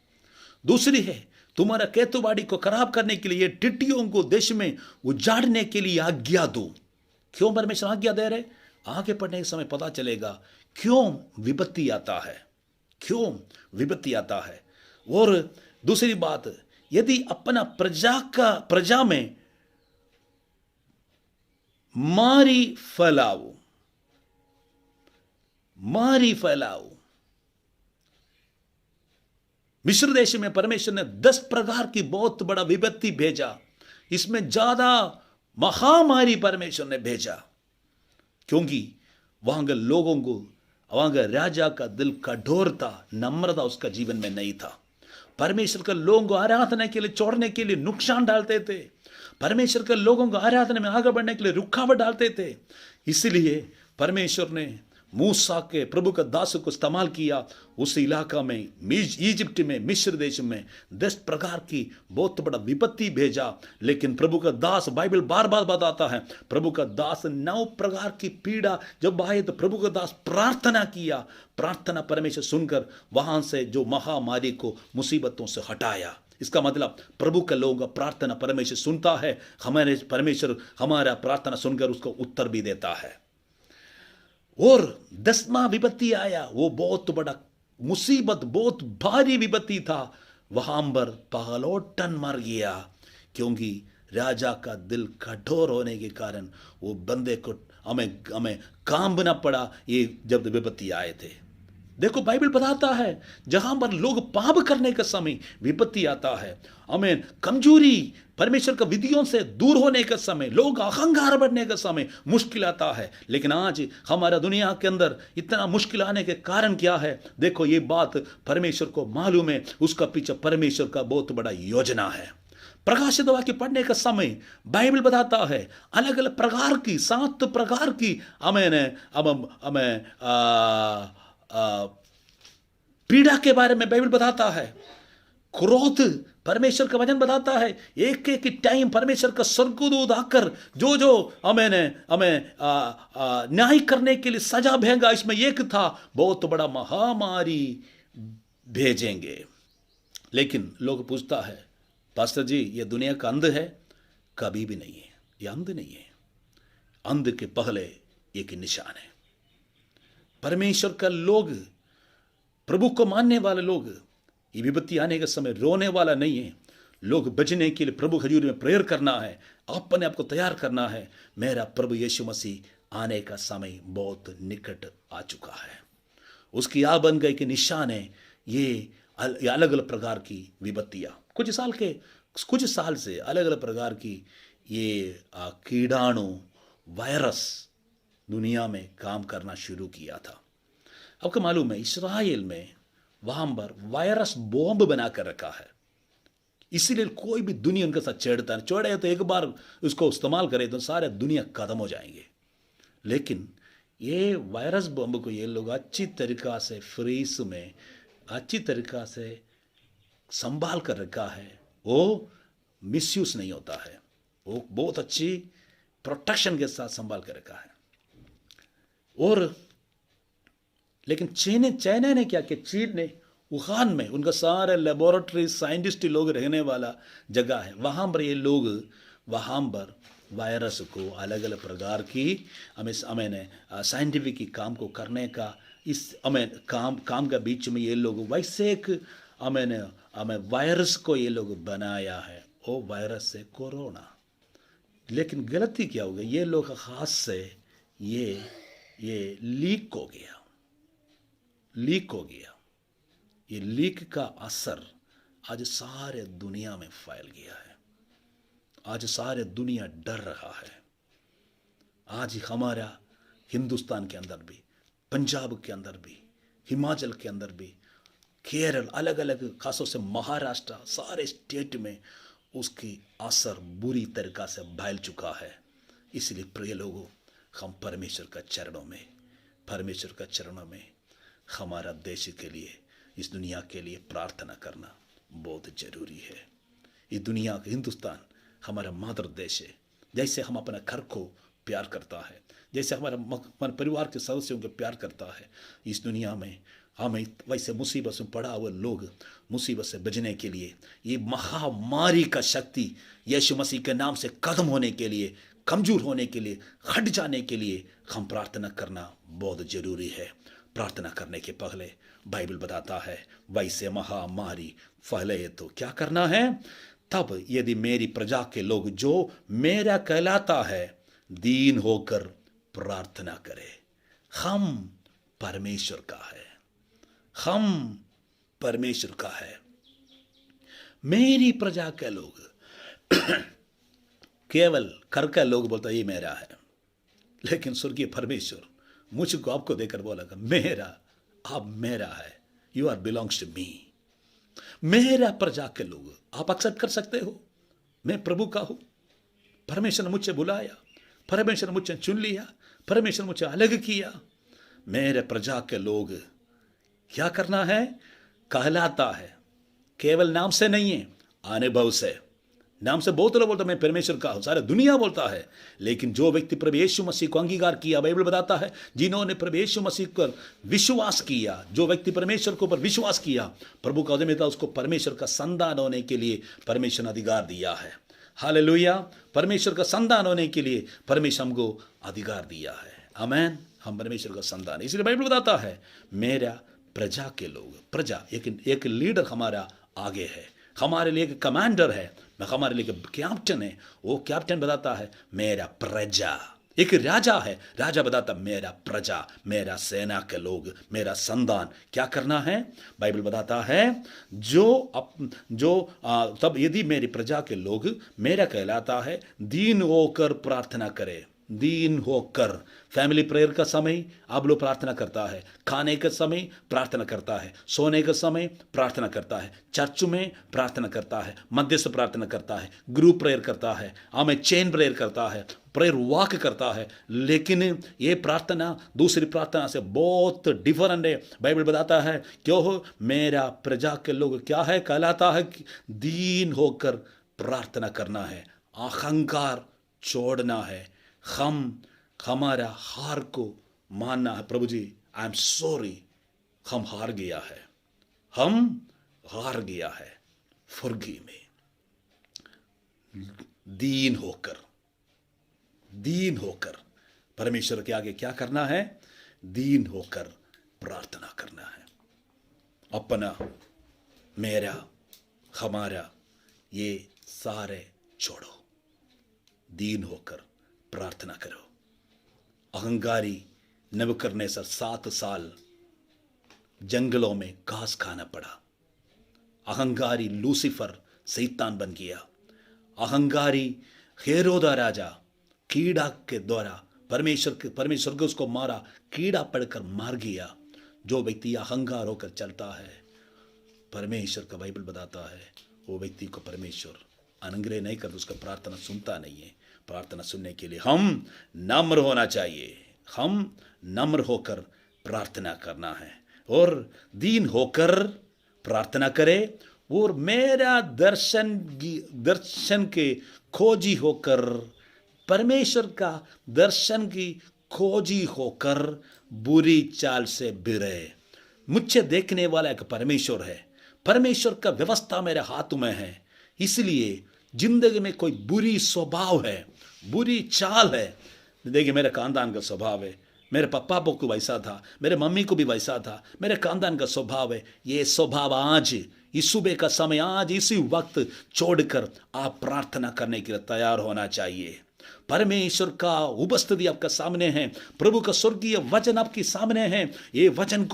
दूसरी है, तुम्हारा खेतबाड़ी को खराब करने के लिए, टिड्डियों को देश में उजाड़ने के लिए आज्ञा दो। क्यों परमेश्वर आज्ञा दे रहे? आगे पढ़ने के समय पता चलेगा क्यों विपत्ति आता है, क्यों विपत्ति आता है। और दूसरी बात, यदि अपना प्रजा में मारी फैलाओ, मारी फैलाओ। मिस्र देश में परमेश्वर ने 10 प्रकार की बहुत बड़ा विपत्ति भेजा। इसमें ज्यादा महामारी परमेश्वर ने भेजा, क्योंकि वहां के लोगों को, वहां के राजा का दिल कठोर था, नम्रता उसका जीवन में नहीं था। परमेश्वर के लोगों को आराधना के लिए छोड़ने के लिए नुकसान डालते थे, परमेश्वर के लोगों को आराधना में आगे बढ़ने के लिए रुकावट डालते थे। इसलिए परमेश्वर ने मूसा के, प्रभु का दास को इस्तेमाल किया। उस इलाका में, इजिप्ट में, मिस्र देश में 10 प्रकार की बहुत बड़ा विपत्ति भेजा। लेकिन प्रभु का दास, बाइबल बार बार बताता है, प्रभु का दास 9 प्रकार की पीड़ा जब आए तो प्रभु का दास प्रार्थना किया। प्रार्थना परमेश्वर सुनकर वहां से जो महामारी को, मुसीबतों से हटाया। इसका मतलब प्रभु के लोगों का प्रार्थना परमेश्वर सुनता है। हमारे परमेश्वर हमारा प्रार्थना सुनकर उसको उत्तर भी देता है। और 10वां विपत्ति आया, वो बहुत बड़ा मुसीबत, बहुत भारी विपत्ति था। वहां पर पहलोटन मर गया, क्योंकि राजा का दिल कठोर होने के कारण वो बंदे को हमें काम बना पड़ा ये जब विपत्ति आए थे। देखो बाइबल बताता है जहां पर लोग पाप करने का समय विपत्ति आता है, हमें कमजोरी परमेश्वर का विधियों से दूर होने का समय, लोग अहंकार बढ़ने का समय मुश्किल आता है। लेकिन आज हमारा दुनिया के अंदर इतना मुश्किल आने के कारण क्या है? देखो ये बात परमेश्वर को मालूम है, उसका पीछे परमेश्वर का बहुत बड़ा योजना है। प्रकाशित वाक्य पढ़ने का समय बाइबल बताता है अलग अलग प्रकार की 7 प्रकार की हमें पीड़ा के बारे में बाइबल बताता है। क्रोध परमेश्वर का वचन बताता है, एक एक टाइम परमेश्वर का स्वर्गदूत आकर जो हमें न्याय करने के लिए सजा भेजेगा। इसमें एक था बहुत बड़ा महामारी भेजेंगे। लेकिन लोग पूछता है पास्टर जी ये दुनिया का अंध है? कभी भी नहीं है, ये अंध नहीं है। अंध के पहले एक निशान है। परमेश्वर का लोग, प्रभु को मानने वाले लोग, ये विपत्ति आने के समय रोने वाला नहीं है। लोग बचने के लिए प्रभु हजूर में प्रेयर करना है, अपने आप को तैयार करना है। मेरा प्रभु यीशु मसीह आने का समय बहुत निकट आ चुका है। उसकी आ बन गई कि निशान है ये अलग अलग प्रकार की विपत्तियां। कुछ साल से अलग अलग प्रकार की ये कीड़ाणु वायरस दुनिया में काम करना शुरू किया था। आपको मालूम है इस्राएल में वहां पर वायरस बॉम्ब बनाकर रखा है, इसीलिए कोई भी दुनिया उनके साथ छेड़ता नहीं। छोड़े तो एक बार उसको इस्तेमाल करे तो सारे दुनिया खत्म हो जाएंगे। लेकिन ये वायरस बॉम्ब को ये लोग अच्छी तरीका से फ्रीज में अच्छी तरीका से संभाल कर रखा है। वो मिसयूज नहीं होता है, वो बहुत अच्छी प्रोटेक्शन के साथ संभाल कर रखा है। और लेकिन चाइना ने क्या किया? चीन ने वुहान में उनका सारे लेबोरेटरी साइंटिस्ट लोग रहने वाला जगह है, वहाँ पर ये लोग वहाँ पर वायरस को अलग अलग प्रकार की हमें साइंटिफिक काम को करने का इस काम का बीच में ये लोग वैसे एक हमें वायरस को ये लोग बनाया है। वो वायरस है कोरोना। लेकिन गलती क्या हो गई? ये लोग के हाथ से ये लीक हो गया। ये लीक का असर आज सारे दुनिया में फैल गया है। आज सारे दुनिया डर रहा है। आज हमारा हिंदुस्तान के अंदर भी, पंजाब के अंदर भी, हिमाचल के अंदर भी, केरल, अलग अलग खासों से महाराष्ट्र, सारे स्टेट में उसकी असर बुरी तरीका से फैल चुका है। इसलिए प्रिय लोगों, हम परमेश्वर का चरणों में हमारा देश के लिए, इस दुनिया के लिए प्रार्थना करना बहुत जरूरी है। ये दुनिया का हिंदुस्तान हमारा मातृ देश है। जैसे हम अपने घर को प्यार करता है, जैसे हमारे परिवार के सदस्यों को प्यार करता है, इस दुनिया में हमें वैसे मुसीबत में पड़ा हुए लोग मुसीबत से बचने के लिए, ये महामारी का शक्ति यीशु मसीह के नाम से खत्म होने के लिए, कमजोर होने के लिए, हट जाने के लिए हम प्रार्थना करना बहुत जरूरी है। प्रार्थना करने के पहले बाइबल बताता है वैसे महामारी फैले तो क्या करना है? तब यदि मेरी प्रजा के लोग जो मेरा कहलाता है दीन होकर प्रार्थना करे। हम परमेश्वर का है। मेरी प्रजा के लोग केवल कर का लोग बोलता ये मेरा है, लेकिन स्वर्गीय परमेश्वर मुझको आपको देकर बोलेगा मेरा है। You are belongs to me. मेरा प्रजा के लोग आप एक्सेप्ट कर सकते हो, मैं प्रभु का हूं। परमेश्वर ने मुझे बुलाया, परमेश्वर ने मुझे चुन लिया, परमेश्वर ने मुझे अलग किया। मेरे प्रजा के लोग क्या करना है? कहलाता है, केवल नाम से नहीं है, अनुभव से। नाम से बहुत लोग बोलता मैं परमेश्वर का हूं, सारा दुनिया बोलता है। लेकिन जो व्यक्ति प्रभु यीशु मसीह को अंगीकार किया, बाइबल बताता है जिन्होंने प्रभु यीशु मसीह पर विश्वास किया, जो व्यक्ति परमेश्वर को पर विश्वास किया, प्रभु का उद्यम था, उसको परमेश्वर का संतान होने के लिए परमेश्वर ने अधिकार दिया है। हालेलुया। परमेश्वर का संतान होने के लिए परमेश्वर हमको अधिकार दिया है। आमीन। हम परमेश्वर का संतान। इसलिए बाइबल बताता है मेरा प्रजा के लोग, प्रजा एक लीडर हमारा आगे है, हमारे लिए एक कमांडर है, हमारे लिए एक कैप्टन है। वो कैप्टन बताता है मेरा प्रजा, एक राजा है, राजा बताता मेरा प्रजा, मेरा सेना के लोग, मेरा संतान क्या करना है। बाइबल बताता है तब यदि मेरी प्रजा के लोग मेरा कहलाता है दीन होकर प्रार्थना करे, दीन होकर। फैमिली प्रेयर का समय आप लोग प्रार्थना करता है, खाने के समय प्रार्थना करता है, सोने के समय प्रार्थना करता है, चर्च में प्रार्थना करता है, मध्यस्थ प्रार्थना करता है, ग्रुप प्रेयर करता है, हमें चेन प्रेयर करता है, प्रेयर वॉक करता है। लेकिन ये प्रार्थना दूसरी प्रार्थना से बहुत डिफरेंट है। बाइबल बताता है क्यों मेरा प्रजा के लोग क्या है कहलाता है, दीन होकर प्रार्थना करना है, अहंकार छोड़ना है, हमारा हार को मानना है। प्रभु जी आई एम सॉरी, हम हार गया है, हम हार गया है, फॉरगिव मी। दीन होकर परमेश्वर के आगे क्या करना है, दीन होकर प्रार्थना करना है। अपना, मेरा, हमारा ये सारे छोड़ो, दीन होकर प्रार्थना करो। अहंकारी नबूकदनेस्सर 7 साल जंगलों में घास खाना पड़ा। अहंकारी लूसीफर शैतान बन गया। अहंकारी हेरोदा राजा कीड़ा के द्वारा परमेश्वर को उसको मारा, कीड़ा पड़कर मार गया। जो व्यक्ति अहंकार होकर चलता है, परमेश्वर का बाइबल बताता है वो व्यक्ति को परमेश्वर अनुग्रह नहीं करता, उसका प्रार्थना सुनता नहीं है। प्रार्थना सुनने के लिए हम नम्र होना चाहिए, हम नम्र होकर प्रार्थना करना है और दीन होकर प्रार्थना करे। और मेरा दर्शन के खोजी होकर, परमेश्वर का दर्शन की खोजी होकर बुरी चाल से बिरे। मुझे देखने वाला एक परमेश्वर है, परमेश्वर का व्यवस्था मेरे हाथ में है, इसलिए जिंदगी में कोई बुरी स्वभाव है, बुरी चाल है। देखिए मेरे खानदान का स्वभाव है, मेरे पापा को वैसा था, मेरे मम्मी को भी वैसा था, मेरे खानदान का स्वभाव है। ये स्वभाव आज इस सुबह का समय, आज इसी वक्त छोड़कर आप प्रार्थना करने के लिए तैयार होना चाहिए। परमेश्वर का उपस्थिति आपका सामने है, प्रभु का स्वर्गीय वचन आपके सामने है। ये वचन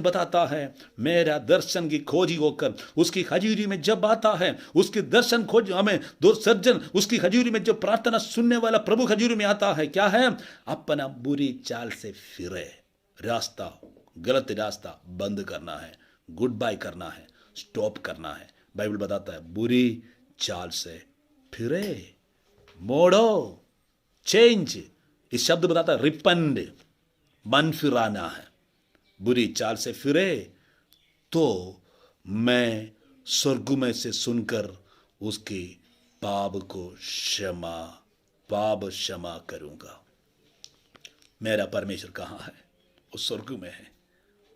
बताता है मेरा दर्शन की खोजी होकर उसकी हजूरी में जब आता है, उसके दर्शन खोज हमें दो सर्जन उसकी हजूरी में जो प्रार्थना सुनने वाला प्रभु हजूरी में आता है, क्या है, अपना बुरी चाल से फिरे, रास्ता गलत रास्ता बंद करना है, गुड बाय करना है, स्टॉप करना है। बाइबल बताता है बुरी चाल से फिरे, मोड़ो, चेंज। इस शब्द बताता है रिपेंड, मन फिराना है। बुरी चाल से फिरे तो मैं स्वर्ग में से सुनकर उसके पाप क्षमा करूंगा। मेरा परमेश्वर कहाँ है, वो स्वर्ग में है,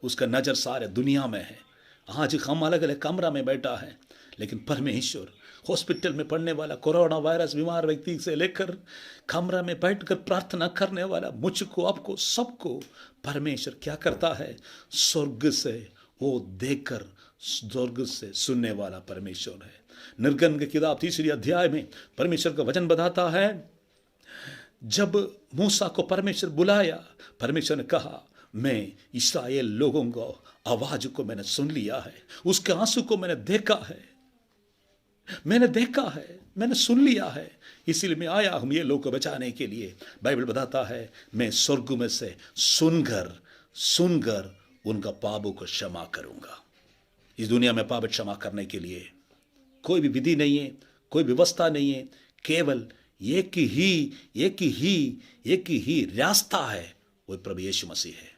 उसका नजर सारे दुनिया में है। आज हम अलग अलग कमरा में बैठा है, लेकिन परमेश्वर हॉस्पिटल में पड़ने वाला कोरोना वायरस बीमार व्यक्ति से लेकर कमरा में बैठकर प्रार्थना करने वाला मुझको, आपको, सबको परमेश्वर क्या करता है, स्वर्ग से वो देखकर स्वर्ग से सुनने वाला परमेश्वर है। निर्गम की किताब 3 अध्याय में परमेश्वर का वचन बताता है, जब मूसा को परमेश्वर बुलाया, परमेश्वर ने कहा मैं इस्राएल लोगों को आवाज को मैंने सुन लिया है, उसके आंसू को मैंने देखा है, मैंने सुन लिया है, इसीलिए मैं आया हूं ये लोग को बचाने के लिए। बाइबल बताता है मैं स्वर्ग में से सुनकर उनका पापों को क्षमा करूंगा। इस दुनिया में पाप क्षमा करने के लिए कोई भी विधि नहीं है, कोई व्यवस्था नहीं है, केवल एक ही रास्ता है, वो प्रभु यीशु मसीह है।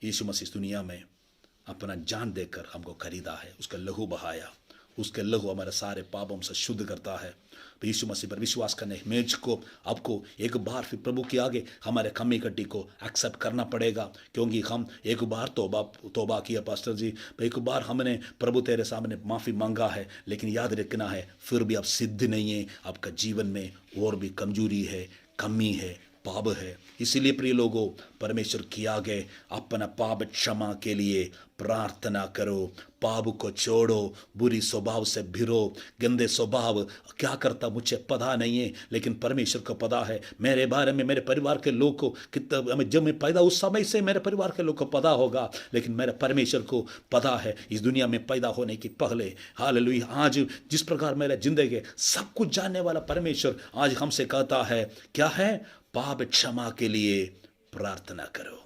यीशु मसीह इस दुनिया में अपना जान देकर हमको खरीदा है, उसका लहू बहाया, उसके लहू हमारे सारे पापों से शुद्ध करता है। यीशु मसीह पर विश्वास करने मेज को आपको एक बार फिर प्रभु के आगे हमारे कमी कट्टी को एक्सेप्ट करना पड़ेगा, क्योंकि हम एक बार तौबा किया पास्टर जी, एक बार हमने प्रभु तेरे सामने माफ़ी मांगा है, लेकिन याद रखना है फिर भी आप सिद्ध नहीं है, आपका जीवन में और भी कमजोरी है, कमी है, पाप है। इसीलिए प्रिय लोगों, परमेश्वर के आगे अपना पाप क्षमा के लिए प्रार्थना करो, पाप को छोड़ो, बुरी स्वभाव से भिरो। गंदे स्वभाव क्या करता मुझे पता नहीं है, लेकिन परमेश्वर को पता है। मेरे बारे में, मेरे परिवार के लोग को कितना, जब मैं पैदा उस समय से मेरे परिवार के लोग को पता होगा, लेकिन मेरे परमेश्वर को पता है इस दुनिया में पैदा होने के पहले। हालेलुया। आज जिस प्रकार मेरा जिंदगी सब कुछ जानने वाला परमेश्वर आज हमसे कहता है, क्या है? पाप क्षमा के लिए प्रार्थना करो,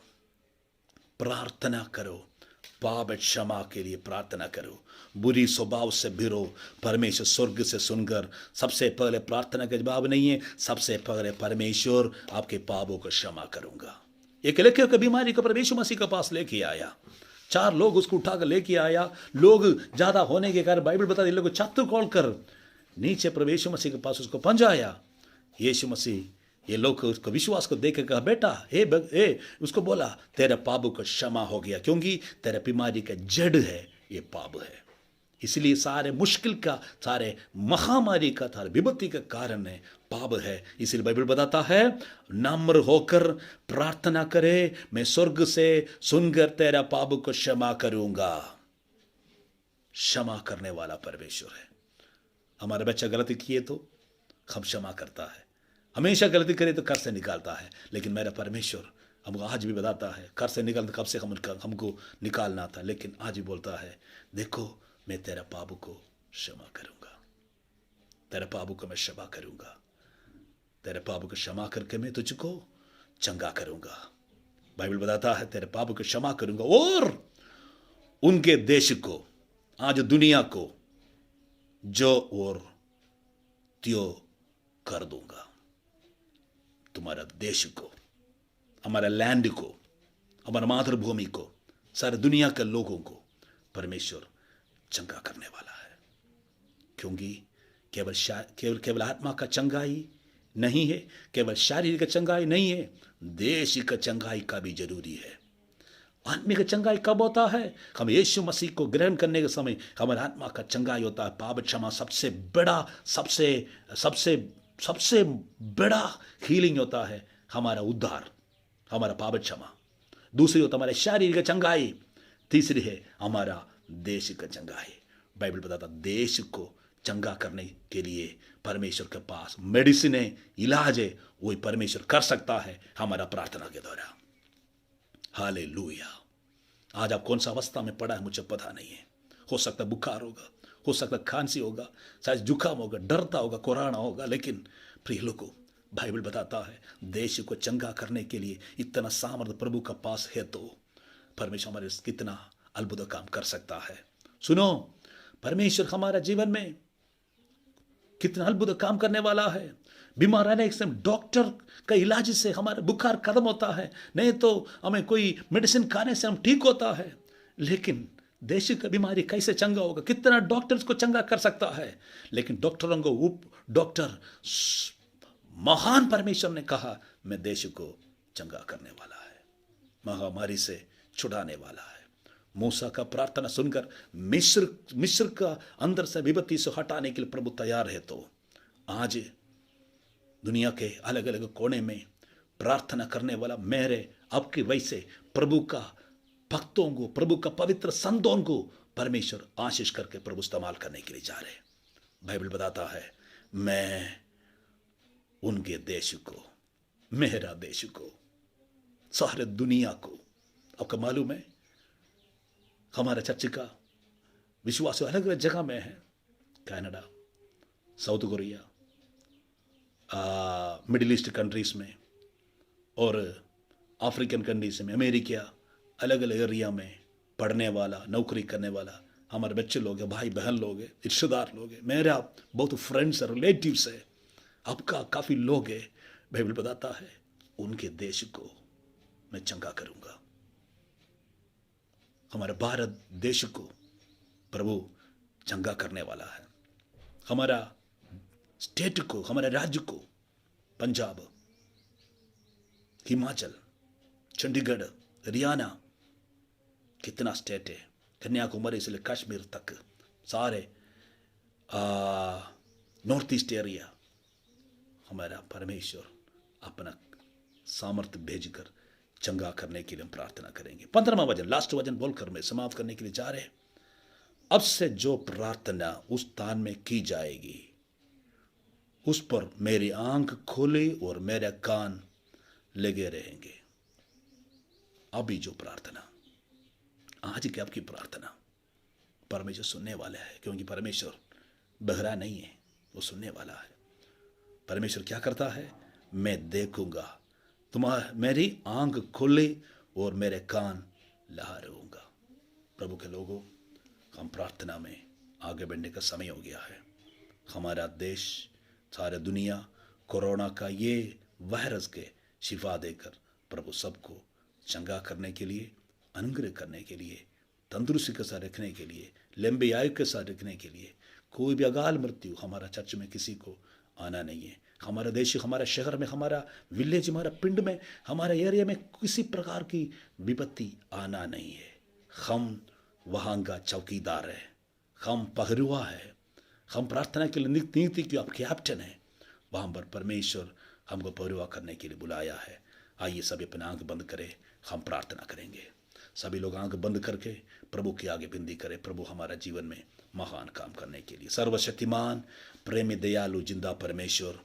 प्रार्थना करो, पाप क्षमा के लिए प्रार्थना करो, बुरी स्वभाव से भिरो। परमेश्वर स्वर्ग से सुनकर सबसे पहले प्रार्थना का जवाब नहीं है, सबसे पहले परमेश्वर आपके पापों को क्षमा करूंगा। एक लड़के की बीमारी को परमेश्वर मसीह के पास लेके आया, 4 लोग उसको उठाकर लेके आया। लोग ज्यादा होने के कारण बाइबल बता, लोग छत खोल कर नीचे परमेश्वर मसीह के पास उसको पहुंचाया। यीशु मसीह ये लोग उसको विश्वास को देख कर कहा, बेटा उसको बोला, तेरे पाप को क्षमा हो गया, क्योंकि तेरे बीमारी का जड़ है ये पाप है। इसलिए सारे मुश्किल का, सारे महामारी का, सारे विपत्ति का कारण है पाप है। इसलिए बाइबल बताता है, नम्र होकर प्रार्थना करे, मैं स्वर्ग से सुनकर तेरा पाप को क्षमा करूंगा। क्षमा करने वाला परमेश्वर है। हमारे बच्चा गलती किए तो हम क्षमा करता है, हमेशा गलती करे तो कर से निकालता है। लेकिन मेरा परमेश्वर हमको आज भी बताता है, कर से निकालता कब से हमको निकालना था, लेकिन आज भी बोलता है, देखो मैं तेरा पाप को क्षमा करूंगा, तेरे पाप को मैं क्षमा करूंगा, तेरे पाप को क्षमा करके मैं तुझको चंगा करूंगा। बाइबल बताता है, तेरे पाप को क्षमा करूंगा और उनके देश को, आज दुनिया को जो और त्यो कर दूंगा। तुम्हारा देश को, हमारा लैंड को, हमारा मातृभूमि को, सारे दुनिया के लोगों को परमेश्वर चंगा करने वाला है। क्योंकि केवल आत्मा का चंगाई नहीं है, केवल शारीरिक का चंगाई नहीं है, देश का चंगाई का भी जरूरी है। आत्मिक चंगाई कब होता है? हम यीशु मसीह को ग्रहण करने के समय हमारे आत्मा का चंगाई होता है। पाप क्षमा सबसे बड़ा, सबसे बड़ा हीलिंग होता है, हमारा उद्धार, हमारा पाप क्षमा। दूसरी होता है हमारे शारीरिक चंगाई, तीसरी है हमारा देश का चंगाई। बाइबल बताता देश को चंगा करने के लिए परमेश्वर के पास मेडिसिन है, इलाज है, वही परमेश्वर कर सकता है हमारा प्रार्थना के द्वारा। हालेलुया। आज आप कौन सा अवस्था में पड़ा है मुझे पता नहीं है। हो सकता बुखार होगा, हो सकता खांसी होगा, शायद जुकाम होगा, डरता होगा, कोरोना होगा, लेकिन प्रिय लोगों, बाइबल बताता है देश को चंगा करने के लिए इतना सामर्थ्य प्रभु का पास है, तो परमेश्वर हमारे कितना अद्भुत काम कर सकता है। सुनो, परमेश्वर हमारा जीवन में कितना अद्भुत काम करने वाला है। बीमार रहने के समय डॉक्टर का इलाज से हमारा बुखार खत्म होता है, नहीं तो हमें कोई मेडिसिन खाने से हम ठीक होता है। लेकिन देश का बीमारी कैसे चंगा होगा? कितना डॉक्टर्स को चंगा कर सकता है, लेकिन डॉक्टरों को डॉक्टर महान परमेश्वर ने कहा मैं देश को चंगा करने वाला है, महामारी से छुड़ाने वाला है। मूसा का प्रार्थना सुनकर मिस्र का अंदर से विपत्ति से हटाने के लिए प्रभु तैयार है। तो आज दुनिया के अलग अलग कोने में प्रार्थना करने वाला मेरे आपके वैसे प्रभु का भक्तों को, प्रभु का पवित्र संतों को परमेश्वर आशीष करके प्रभु इस्तेमाल करने के लिए जा रहे। बाइबल बताता है मैं उनके देश को, मेरा देश को, सारे दुनिया को। आपको मालूम है हमारा चर्च का विश्वास अलग अलग जगह में है, Canada, south Korea, middle east countries में और अफ्रीकन कंट्रीज में, अमेरिका, अलग अलग एरिया में पढ़ने वाला, नौकरी करने वाला हमारे बच्चे लोग हैं, भाई बहन लोग हैं, रिश्तेदार लोग हैं, मेरा बहुत फ्रेंड्स है, रिलेटिव्स है, आपका काफ़ी लोग हैं। बाइबल बताता है उनके देश को मैं चंगा करूंगा। हमारे भारत देश को प्रभु चंगा करने वाला है। हमारा स्टेट को, हमारे राज्य को, पंजाब, हिमाचल, चंडीगढ़, हरियाणा, कितना स्टेट है, कन्याकुमारी से लेकर कश्मीर तक, सारे नॉर्थ ईस्ट एरिया हमारा परमेश्वर अपना सामर्थ्य भेजकर चंगा करने के लिए हम प्रार्थना करेंगे। 15वां वचन, लास्ट वचन बोलकर मैं समाप्त करने के लिए जा रहे हैं। अब से जो प्रार्थना उस स्थान में की जाएगी उस पर मेरी आंख खोली और मेरे कान लगे रहेंगे। अभी जो प्रार्थना, आज की आपकी प्रार्थना परमेश्वर सुनने वाला है, क्योंकि परमेश्वर बहरा नहीं है, वो सुनने वाला है। परमेश्वर क्या करता है? मैं देखूंगा, मेरी आंख खुली और मेरे कान लहा रहूंगा। प्रभु के लोगों, हम प्रार्थना में आगे बढ़ने का समय हो गया है। हमारा देश, सारे दुनिया कोरोना का ये वायरस के शिफा देकर प्रभु सबको चंगा करने के लिए, अनुग्रह करने के लिए, तंदुरुस्ती के साथ रखने के लिए, लंबी आयु के साथ रखने के लिए, कोई भी अकाल मृत्यु हमारा चर्च में किसी को आना नहीं है। हमारा देश, हमारा शहर में, हमारा विलेज, हमारा पिंड में, हमारे एरिया में किसी प्रकार की विपत्ति आना नहीं है। हम वहाँ का चौकीदार है, हम पहरुआ है, हम प्रार्थना के लिए नीति की आप कैप्टन है। वहाँ पर परमेश्वर हमको पहरुआ करने के लिए बुलाया है। आइए सभी अपने आंख बंद करें, हम प्रार्थना करेंगे। सभी लोग आंख बंद करके प्रभु के आगे विनती करें, प्रभु हमारा जीवन में महान काम करने के लिए। सर्वशक्तिमान, प्रेमी, दयालु, जिंदा परमेश्वर,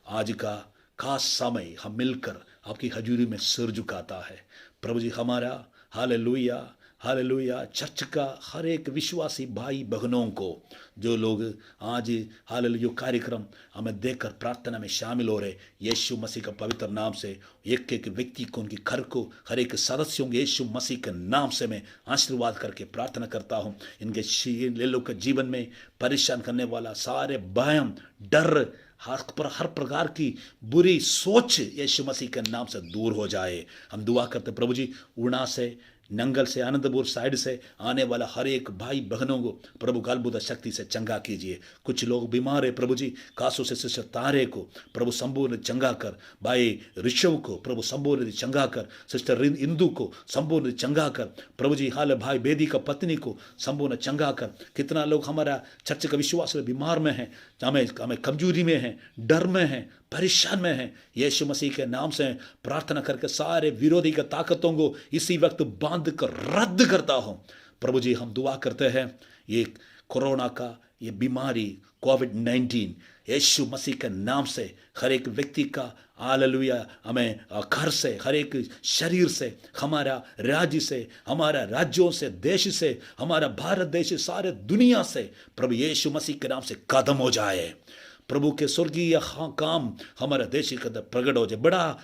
आज का खास समय हम मिलकर आपकी हजूरी में सिर झुकाता है। प्रभु जी, हमारा हालेलुया हालेलुया चर्च का हर एक विश्वासी भाई बहनों को, जो लोग आज हालेलुया कार्यक्रम हमें देखकर प्रार्थना में शामिल हो रहे, यीशु मसीह का पवित्र नाम से एक एक व्यक्ति को, उनकी घर को, हर एक सदस्यों को यीशु मसीह के नाम से मैं आशीर्वाद करके प्रार्थना करता हूँ। इनके लोग के जीवन में परेशान करने वाला सारे भयम, डर, हर प्रकार की बुरी सोच यीशु मसीह के नाम से दूर हो जाए। हम दुआ करते प्रभु जी, उड़ना से, नंगल से, आनंदपुर साइड से आने वाला हर एक भाई बहनों को प्रभु गालबुदा शक्ति से चंगा कीजिए। कुछ लोग बीमार है प्रभु जी, कासों से सिस्टर तारे को प्रभु संपूर्ण चंगा कर, भाई ऋषभ को प्रभु संपूर्ण चंगा कर, सिस्टर इंदू को संपूर्ण चंगा कर, प्रभु जी हाल भाई बेदी का पत्नी को संपूर्ण चंगा कर। कितना लोग हमारा चर्च का विश्वास में बीमार में हैं, हमें कमजोरी में हैं, डर में हैं, परेशान में हैं। यीशु मसीह के नाम से प्रार्थना करके सारे विरोधी की ताकतों को इसी वक्त बांध कर रद्द करता हूं। प्रभु जी, हम दुआ करते हैं, ये कोरोना का ये बीमारी कोविड-19 यीशु मसीह के नाम से हर एक व्यक्ति का हालेलुया, हमें घर से, हर एक शरीर से, हमारा राज्य से, हमारा राज्यों से, देश से, हमारा भारत देश से, सारे दुनिया से प्रभु यीशु मसीह के नाम से खत्म हो जाए। प्रभु के स्वर्गीय काम हमारा देश के अंदर प्रकट हो जाए। बड़ा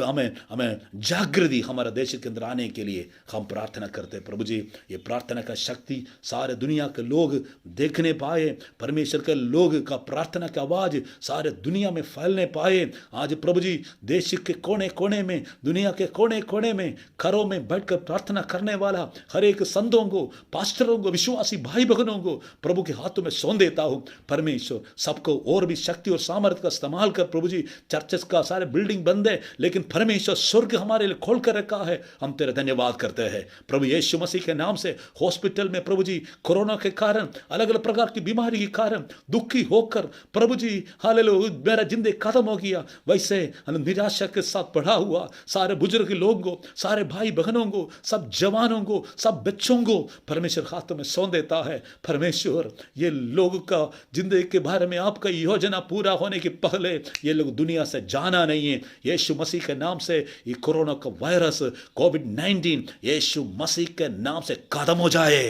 हमें जागृति हमारा देश के अंदर आने के लिए हम प्रार्थना करते हैं। प्रभु जी, ये प्रार्थना का शक्ति सारे दुनिया के लोग देखने पाए, परमेश्वर के लोग का प्रार्थना की आवाज़ सारे दुनिया में फैलने पाए। आज प्रभु जी, देश के कोने कोने में, दुनिया के कोने कोने में, घरों में बैठकर प्रार्थना करने वाला हर एक संतों को, पास्टरों को, विश्वासी भाई बहनों को प्रभु के हाथों में सौंप देता हूँ। परमेश्वर सबको और भी शक्ति और सामर्थ्य का इस्तेमाल कर। प्रभु जी, चर्चेस का सारे बिल्डिंग बंद है, लेकिन परमेश्वर स्वर्ग हमारे लिए खोल कर रखा है। हम तेरा धन्यवाद करते हैं प्रभु यीशु मसीह के नाम से। हॉस्पिटल में प्रभु जी कोरोना के कारण, अलग अलग प्रकार की बीमारी के कारण दुखी होकर प्रभु जी हालेलुया मेरा जिंदगी खत्म हो गया, वैसे निराशा के साथ पढ़ा हुआ सारे बुजुर्ग लोगों को, सारे भाई बहनों को, सब जवानों को, सब बच्चों को परमेश्वर हाथों में सौंप देता है। परमेश्वर, ये लोगों का जिंदगी के बारे में आपका योजना पूरा होने के पहले ये लोग दुनिया से जाना नहीं है। यीशु मसीह के नाम से ये कोरोना का वायरस कोविड-19 यीशु मसीह के नाम से खत्म हो जाए।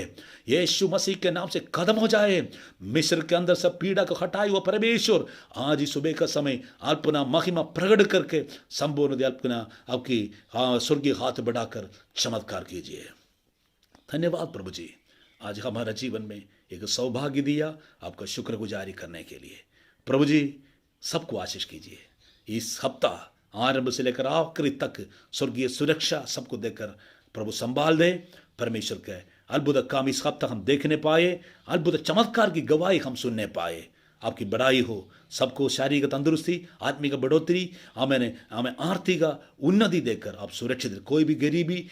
यीशु मसीह के नाम से खत्म हो जाए। मिस्र के अंदर से पीड़ा को हटाए हुआ परमेश्वर आज ही सुबह का समय अपना महिमा प्रकट करके संपूर्ण अपना आपकी स्वर्गीय हाथ बढ़ाकर चमत्कार कीजिए। धन्यवाद प्रभु जी, आज हमारा जीवन में एक सौभाग्य दिया आपका शुक्रगुजारी करने के लिए। प्रभु जी, सबको आशीष कीजिए। इस हफ्ता आरंभ से लेकर आखिरी तक स्वर्गीय सुरक्षा सबको देकर प्रभु संभाल दे। परमेश्वर के अद्भुत काम इस हफ्ता हम देखने पाए, अद्भुत चमत्कार की गवाही हम सुनने पाए। आपकी बड़ाई हो। सबको शारीरिक तंदुरुस्ती, आत्मिक बढ़ोतरी, हमें आर्थिक उन्नति देकर आप सुरक्षित, कोई भी गरीबी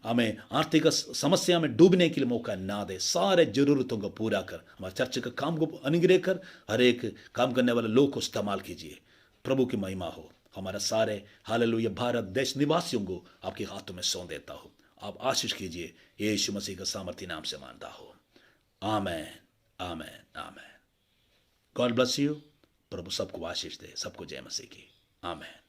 हमें आर्थिक समस्या में डूबने के लिए मौका ना दे। सारे जरूरतों को पूरा कर, हमारे चर्च का काम को अनुग्रह कर, हर एक काम करने वाले लोग को इस्तेमाल कीजिए। प्रभु की महिमा हो। हमारा सारे हालेलुया भारत देश निवासियों को आपके हाथों में सौंप देता हूँ। आप आशीष कीजिए, यीशु मसीह का सामर्थी नाम से मानता हो। Amen, amen, amen. God bless you. प्रभु सबको आशीष दे, सबको जय मसीह की। आमेन।